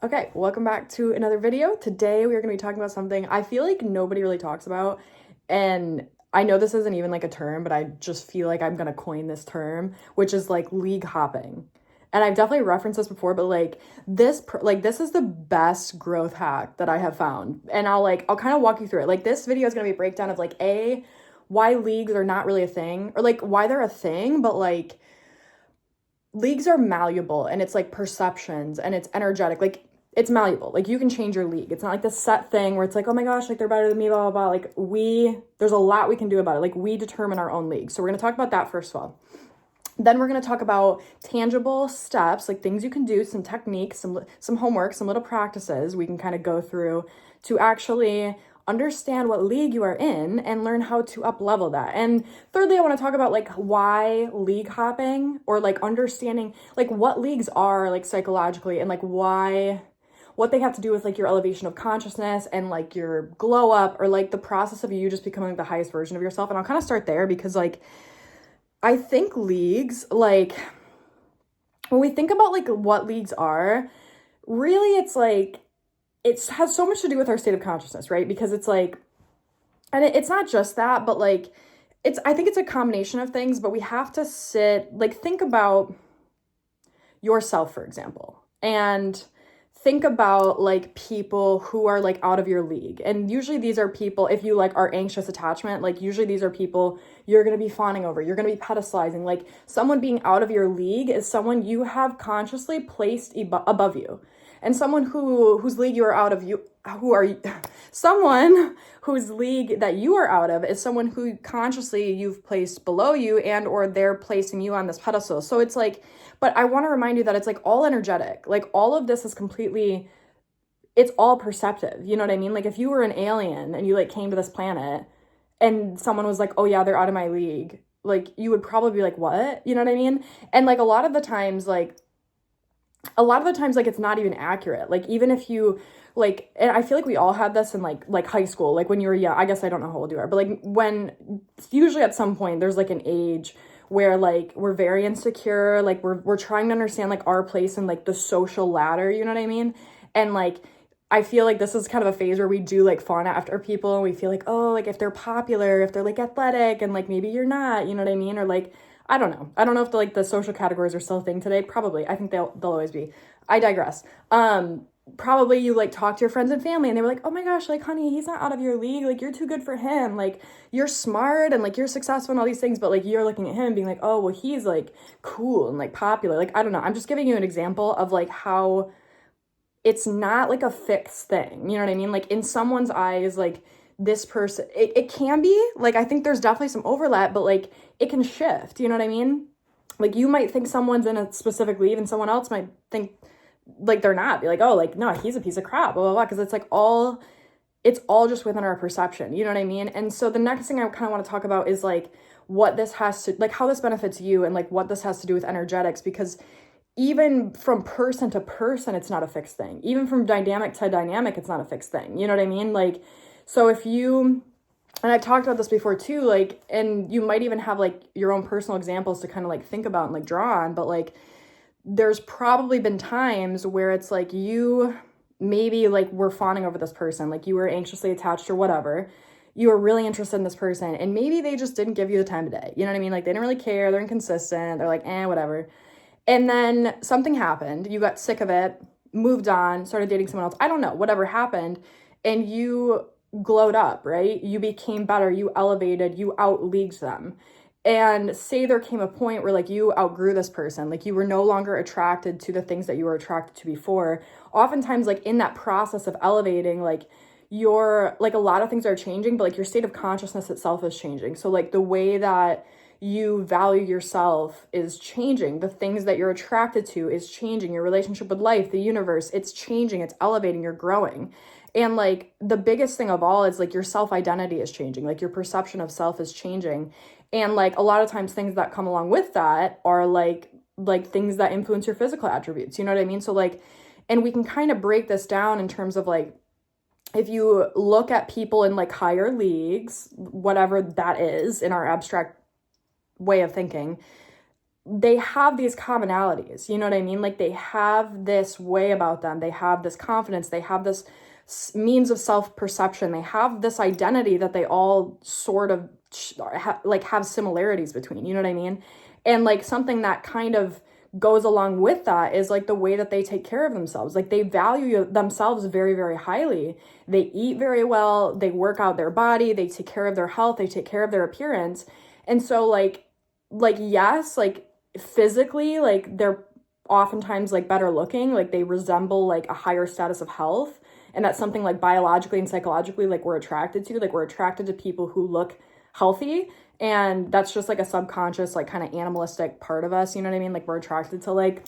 Okay, welcome back to another video. Today we are going to be talking about something I feel like nobody really talks about, and I know this isn't even like a term, but I just feel like I'm going to coin this term, which is like league hopping. And I've definitely referenced this before, but this is the best growth hack that I have found. And I'll kind of walk you through it. Like this video is going to be a breakdown of like why leagues are not really a thing, or like why they're a thing, but like leagues are malleable, and it's like perceptions and it's energetic. Like it's malleable. Like you can change your league. It's not like this set thing where it's like, oh my gosh, like they're better than me, blah, blah, blah. Like there's a lot we can do about it. Like we determine our own league. So we're going to talk about that first of all. Then we're going to talk about tangible steps, like things you can do, some techniques, some homework, some little practices we can kind of go through to actually understand what league you are in and learn how to up level that. And thirdly, I want to talk about like why league hopping, or like understanding like what leagues are like psychologically, and like what they have to do with like your elevation of consciousness and like your glow up, or like the process of you just becoming the highest version of yourself. And I'll kind of start there because like I think leagues, like when we think about like what leagues are, really it's like it has so much to do with our state of consciousness, right? Because it's like, and it's not just that, but like I think it's a combination of things, but we have to think about yourself, for example, and think about like people who are like out of your league. And usually these are people, if you like are anxious attachment, like usually these are people you're going to be fawning over, you're going to be pedestalizing. Like someone being out of your league is someone you have consciously placed above you. And someone whose league you are out of, someone whose league that you are out of is someone who consciously you've placed below you, and or they're placing you on this pedestal. So it's like, but I want to remind you that it's like all energetic. Like all of this is it's all perceptive. You know what I mean? Like if you were an alien and you like came to this planet and someone was like, oh yeah, they're out of my league, like you would probably be like, what? You know what I mean? And like a lot of the times like it's not even accurate. Like even if you like, and I feel like we all had this in like high school, like when you were young. I guess I don't know how old you are, but like when usually at some point there's like an age where like we're very insecure, like we're trying to understand like our place in like the social ladder, you know what I mean? And like I feel like this is kind of a phase where we do like fawn after people, and we feel like, oh, like if they're popular, if they're like athletic, and like maybe you're not, you know what I mean? Or like I don't know. I don't know if the social categories are still a thing today. Probably. I think they'll always be. I digress. Probably you like talk to your friends and family and they were like, oh my gosh, like honey, he's not out of your league. Like you're too good for him. Like you're smart and like you're successful and all these things, but like you're looking at him and being like, oh, well, he's like cool and like popular. Like I don't know. I'm just giving you an example of like how it's not like a fixed thing. You know what I mean? Like in someone's eyes, like this person, it can be like, I think there's definitely some overlap, but like it can shift. You know what I mean? Like you might think someone's in a specific league and someone else might think like they're not. Be like, oh, like no, he's a piece of crap, blah blah blah, because it's all just within our perception. You know what I mean? And so the next thing I kind of want to talk about is like what this has to, like how this benefits you, and like what this has to do with energetics, because even from person to person, it's not a fixed thing. Even from dynamic to dynamic, it's not a fixed thing. You know what I mean? Like, so if you, and I've talked about this before too, like, and you might even have like your own personal examples to kind of like think about and like draw on, but like, there's probably been times where it's like you maybe like were fawning over this person, like you were anxiously attached or whatever. You were really interested in this person, and maybe they just didn't give you the time of day. You know what I mean? Like they didn't really care. They're inconsistent. They're like, whatever. And then something happened. You got sick of it, moved on, started dating someone else. I don't know, whatever happened. And you glowed up, right? You became better. You elevated. You out-leagued them. And say there came a point where like you outgrew this person, like you were no longer attracted to the things that you were attracted to before. Oftentimes, like in that process of elevating, like your, like a lot of things are changing, but like your state of consciousness itself is changing. So like the way that you value yourself is changing. The things that you're attracted to is changing. Your relationship with life, the universe, it's changing. It's elevating. You're growing. And like the biggest thing of all is like your self-identity is changing. Like your perception of self is changing. And like a lot of times things that come along with that are like things that influence your physical attributes. You know what I mean? So like, and we can kind of break this down in terms of like, if you look at people in like higher leagues, whatever that is in our abstract way of thinking, they have these commonalities, you know what I mean? Like they have this way about them, they have this confidence, they have this means of self-perception, they have this identity that they all sort of like have similarities between, you know what I mean? And like something that kind of goes along with that is like the way that they take care of themselves. Like they value themselves very, very highly. They eat very well, they work out their body, they take care of their health, they take care of their appearance. And so like yes, like physically, like they're oftentimes like better looking, like they resemble like a higher status of health. And that's something like biologically and psychologically, like we're attracted to. Like we're attracted to people who look healthy. And that's just like a subconscious, like kind of animalistic part of us, you know what I mean? Like we're attracted to like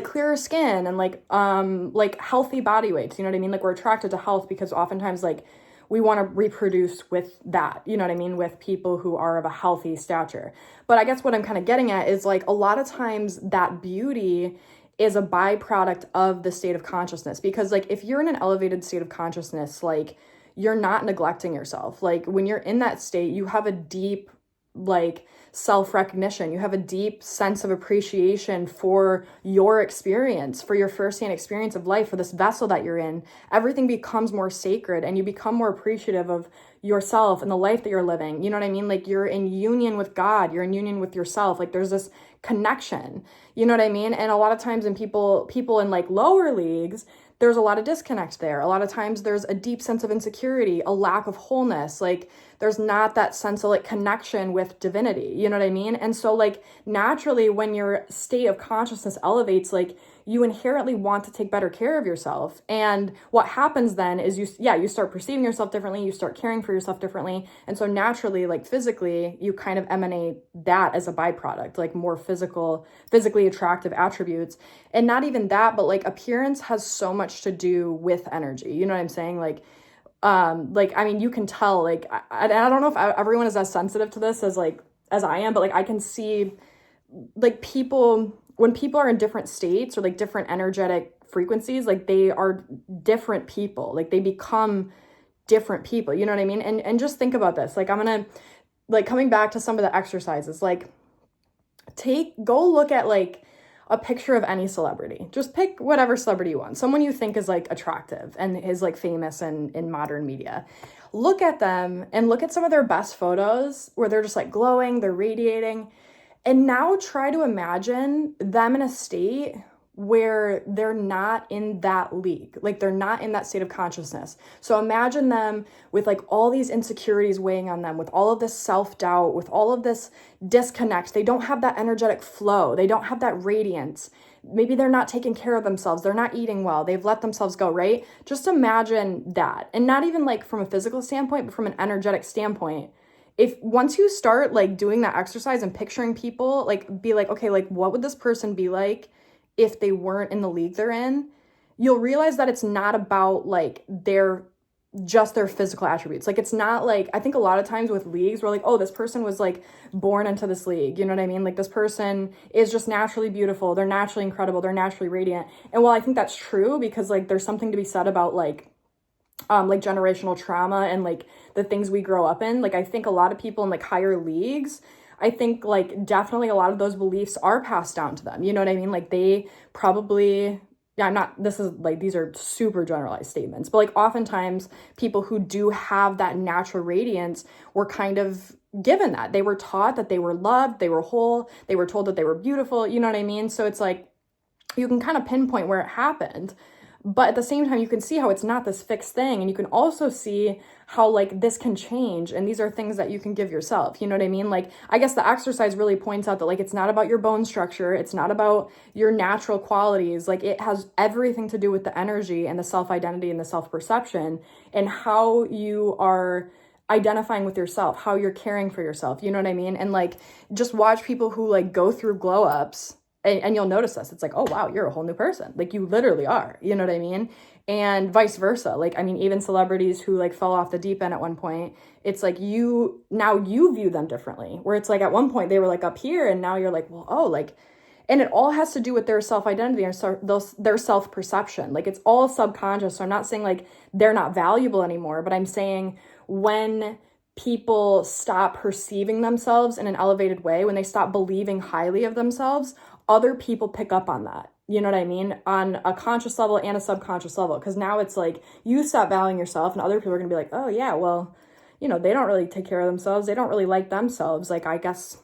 clearer skin and like healthy body weights, you know what I mean? Like we're attracted to health because oftentimes like we want to reproduce with that, you know what I mean, with people who are of a healthy stature. But I guess what I'm kind of getting at is like a lot of times that beauty is a byproduct of the state of consciousness, because like if you're in an elevated state of consciousness, like you're not neglecting yourself. Like when you're in that state, you have a deep like self-recognition, you have a deep sense of appreciation for your experience, for your firsthand experience of life, for this vessel that you're in. Everything becomes more sacred and you become more appreciative of yourself and the life that you're living. You know what I mean? Like you're in union with God, you're in union with yourself. Like there's this connection, you know what I mean? And a lot of times in people in like lower leagues, there's a lot of disconnect there. A lot of times there's a deep sense of insecurity, a lack of wholeness. Like there's not that sense of like connection with divinity, you know what I mean? And so like naturally when your state of consciousness elevates, like you inherently want to take better care of yourself. And what happens then is you start perceiving yourself differently, you start caring for yourself differently. And so naturally, like physically, you kind of emanate that as a byproduct, like more physically attractive attributes. And not even that, but like appearance has so much to do with energy. You know what I'm saying? Like I mean, you can tell, like, I don't know if everyone is as sensitive to this as I am, but like I can see like when people are in different states or like different energetic frequencies, like they are different people, like they become different people, you know what I mean? And just think about this, like I'm gonna, like coming back to some of the exercises, like go look at like a picture of any celebrity. Just pick whatever celebrity you want, someone you think is like attractive and is like famous in modern media. Look at them and look at some of their best photos where they're just like glowing, they're radiating. And now try to imagine them in a state where they're not in that league, like they're not in that state of consciousness. So imagine them with like all these insecurities weighing on them, with all of this self-doubt, with all of this disconnect. They don't have that energetic flow. They don't have that radiance. Maybe they're not taking care of themselves. They're not eating well. They've let themselves go, right? Just imagine that. And not even like from a physical standpoint, but from an energetic standpoint. If once you start like doing that exercise and picturing people, like be like, okay, like what would this person be like if they weren't in the league they're in? You'll realize that it's not about like their physical attributes. Like it's not like, I think a lot of times with leagues we're like, oh, this person was like born into this league, you know what I mean? Like this person is just naturally beautiful, they're naturally incredible, they're naturally radiant. And while I think that's true, because like there's something to be said about like generational trauma and like the things we grow up in, like I think a lot of people in like higher leagues, I think like definitely a lot of those beliefs are passed down to them, you know what I mean? Like they probably, this is like, these are super generalized statements, but like oftentimes people who do have that natural radiance were kind of given that. They were taught that they were loved, they were whole, they were told that they were beautiful, you know what I mean? So it's like you can kind of pinpoint where it happened. But at the same time, you can see how it's not this fixed thing. And you can also see how like this can change. And these are things that you can give yourself. You know what I mean? Like, I guess the exercise really points out that like, it's not about your bone structure. It's not about your natural qualities. Like it has everything to do with the energy and the self-identity and the self-perception and how you are identifying with yourself, how you're caring for yourself. You know what I mean? And like, just watch people who like go through glow ups. And you'll notice this. It's like, oh, wow, you're a whole new person. Like you literally are, you know what I mean? And vice versa. Like, I mean, even celebrities who like fell off the deep end at one point, it's like now you view them differently, where it's like at one point they were like up here and now you're like, well, oh, like, and it all has to do with their self-identity and their self-perception. Like it's all subconscious. So I'm not saying like they're not valuable anymore, but I'm saying when people stop perceiving themselves in an elevated way, when they stop believing highly of themselves, other people pick up on that. You know what I mean? On a conscious level and a subconscious level. Because now it's like you stop valuing yourself and other people are going to be like, oh yeah, well, you know, they don't really take care of themselves. They don't really like themselves. Like, I guess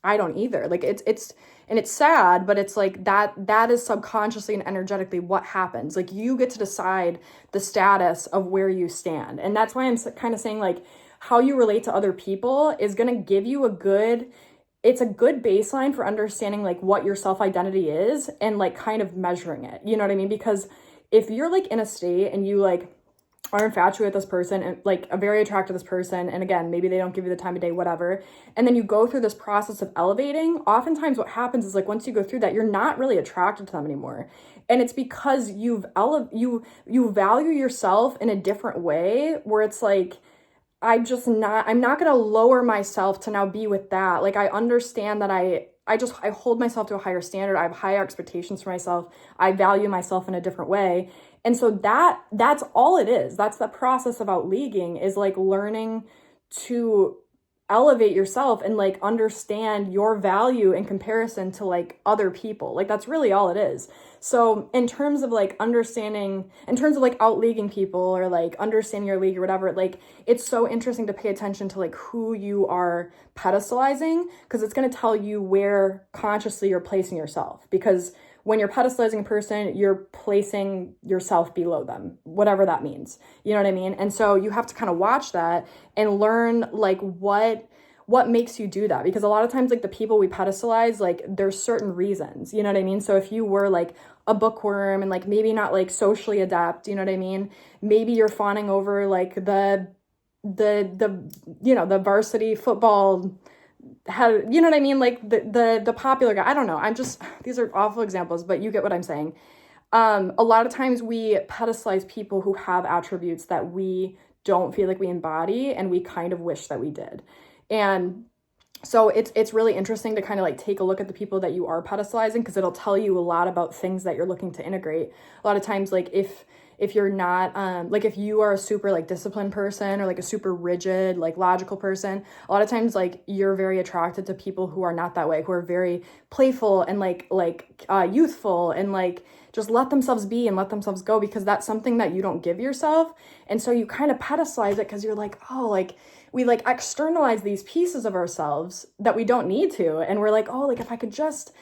I don't either. Like and it's sad, but it's like that is subconsciously and energetically what happens. Like, you get to decide the status of where you stand. And that's why I'm kind of saying, like, how you relate to other people is going to give you it's a good baseline for understanding like what your self-identity is and like kind of measuring it. You know what I mean? Because if you're like in a state and you like are infatuated with this person and like very attracted to this person, and again, maybe they don't give you the time of day, whatever, and then you go through this process of elevating, oftentimes what happens is like once you go through that, you're not really attracted to them anymore. And it's because you value yourself in a different way, where it's like, I'm not going to lower myself to now be with that. Like, I understand that I hold myself to a higher standard. I have higher expectations for myself. I value myself in a different way. And so that's all it is. That's the process of outleaguing, is like learning to elevate yourself and like understand your value in comparison to like other people. Like, that's really all it is. So in terms of like outleaguing people or like understanding your league or whatever, like, it's so interesting to pay attention to like who you are pedestalizing, because it's going to tell you where consciously you're placing yourself. Because when you're pedestalizing a person, you're placing yourself below them, whatever that means. You know what I mean? And so you have to kind of watch that and learn like what makes you do that. Because a lot of times, like, the people we pedestalize, like, there's certain reasons, you know what I mean? So if you were like a bookworm and like maybe not like socially adept, you know what I mean? Maybe you're fawning over like the you know, the varsity football, you know what I mean? Like the popular guy. I don't know. These are awful examples, but you get what I'm saying. A lot of times we pedestalize people who have attributes that we don't feel like we embody, and we kind of wish that we did. And so it's really interesting to kind of like take a look at the people that you are pedestalizing, because it'll tell you a lot about things that you're looking to integrate. A lot of times, like, if you're not, like, if you are a super like disciplined person or like a super rigid, like logical person, a lot of times, like, you're very attracted to people who are not that way, who are very playful and like youthful and like just let themselves be and let themselves go, because that's something that you don't give yourself. And so you kind of pedestalize it because you're like, oh, like, we like externalize these pieces of ourselves that we don't need to. And we're like, oh, like, if I could just,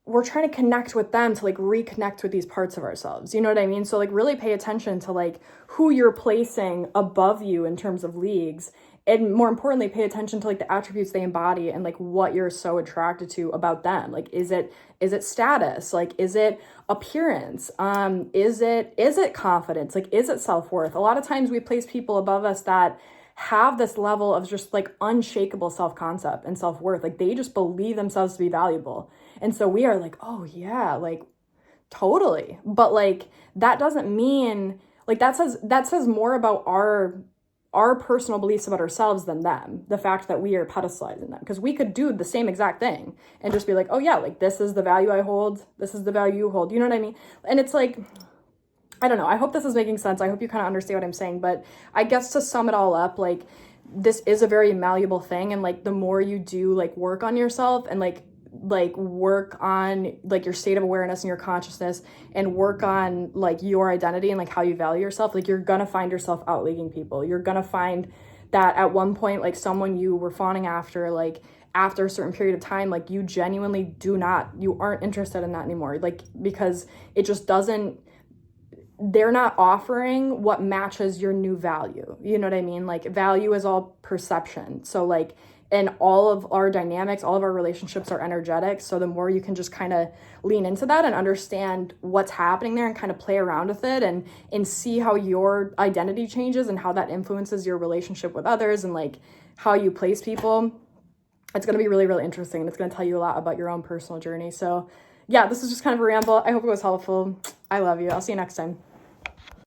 we're trying to connect with them to like reconnect with these parts of ourselves. You know what I mean? So like really pay attention to like who you're placing above you in terms of leagues. And more importantly, pay attention to like the attributes they embody and like what you're so attracted to about them. Like, is it status? Like, is it appearance? Is it confidence? Like, is it self-worth? A lot of times we place people above us that have this level of just like unshakable self-concept and self-worth. Like, they just believe themselves to be valuable. And so we are like, oh yeah, like totally. But like, that doesn't mean, like, that says more about our personal beliefs about ourselves than them. The fact that we are pedestalizing them, because we could do the same exact thing and just be like, oh yeah, like, this is the value I hold. This is the value you hold. You know what I mean? And it's like, I don't know. I hope this is making sense. I hope you kind of understand what I'm saying. But I guess to sum it all up, like, this is a very malleable thing. And like, the more you do like work on yourself and like work on like your state of awareness and your consciousness, and work on like your identity and like how you value yourself, like, you're gonna find yourself outleaguing people. You're gonna find that at one point, like, someone you were fawning after, like, after a certain period of time, like, you genuinely you aren't interested in that anymore. Like, because it just doesn't, they're not offering what matches your new value. You know what I mean? Like, value is all perception. So like, and all of our dynamics, all of our relationships are energetic. So the more you can just kind of lean into that and understand what's happening there and kind of play around with it and see how your identity changes and how that influences your relationship with others and like how you place people, it's going to be really, really interesting. And it's going to tell you a lot about your own personal journey. So yeah, this is just kind of a ramble. I hope it was helpful. I love you. I'll see you next time.